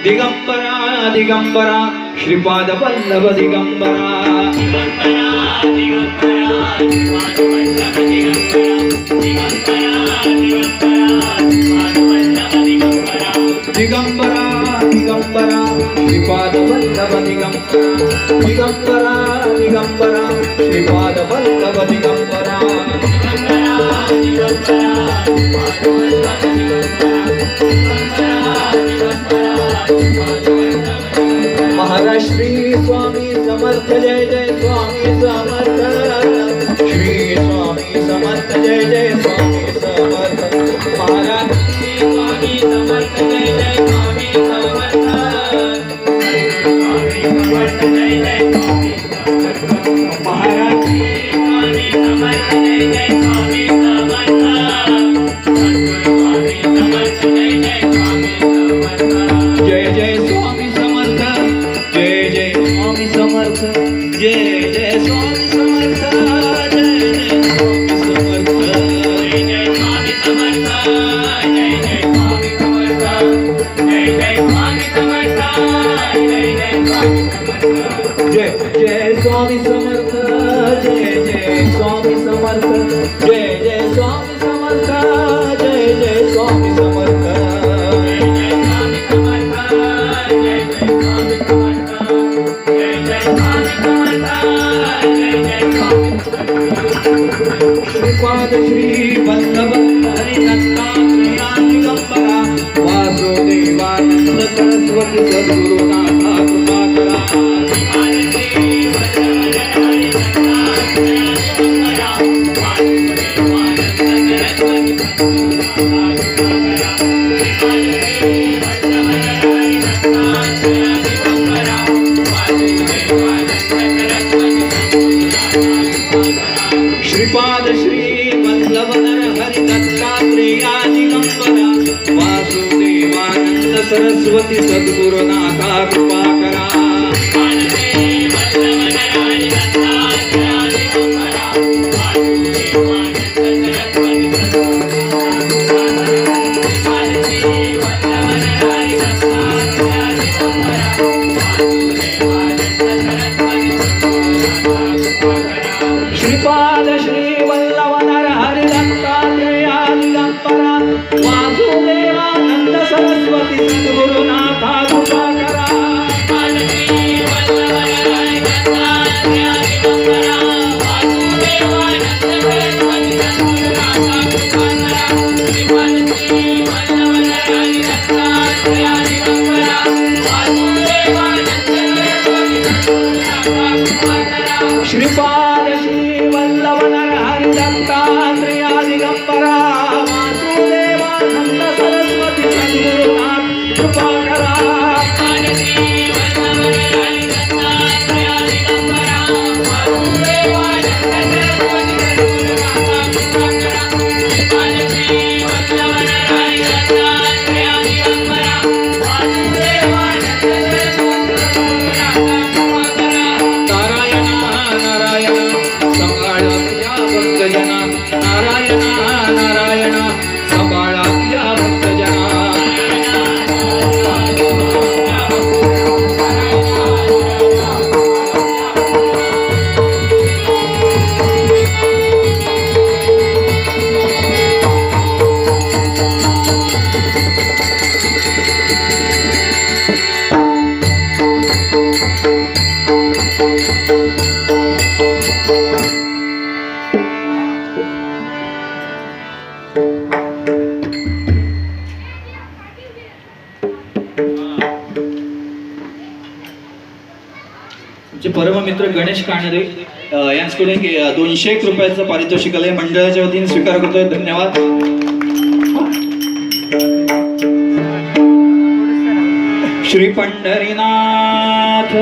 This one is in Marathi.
दिगंबरा दिगंबरा श्रीपाद वल्लभ दिगंबरा दिगंबरा दिगंबरा श्रीपाद वल्लभ दिगंबरा दिगंबरा दिगंबरा श्रीपाद वल्लभ दिगंबरा महाराज श्री स्वामी समर्थ जय जय स्वामी समर्थ श्री स्वामी समर्थ जय जय स्वामी समर्थ महाराज श्री स्वामी समर्थ जय जय स्वामी समर्थ जय जय महाराज श्री स्वामी समर्थ जय जय स्वामी समर्थ जय जय स्वामी समर्थ जय जय स्वामी समर्थ जय जय स्वामी समर्थ जय जय स्वामी समर्थ जय जय स्वामी समर्थ जय जय स्वामी समर्थ जय जय स्वामी समर्थ जय जय स्वामी समर्थ जय जय स्वामी समर्थ जय जय स्वामी समर्थ श्रीपाद श्री वल्लभ हरिदत्तात्रेया दिगंबरा वासुदेवानंद सरस्वती सद्गुरुनाथा कृपाकरा श्रीपाद श्री वल्लभ हरिदत्तात्रेया दिगंबरा वासुदेवानंद सरस्वती सद्गुरुनाथा कृपाकरा श्रीपाद श्री वल्लभ हरिदत्तात्रेया दिगंबरा वासुदेवानंद सरस्वती सद्गुरुनाथा कृपाकरा श्रीपाद श्री वल्लभ हरिदत्तात्रेया दिगंबरा वासुदेवानंद सरस्वती सद्गुरुनाथा कृपाकरा नारायण नारायण संभाळा या भक्तजना परममित्र गणेश कानडे यांच्याकडून 201 रुपयाचं पारितोषिक आलंय मंडळाच्या वतीने स्वीकार करतोय धन्यवाद श्री पंढरीनाथ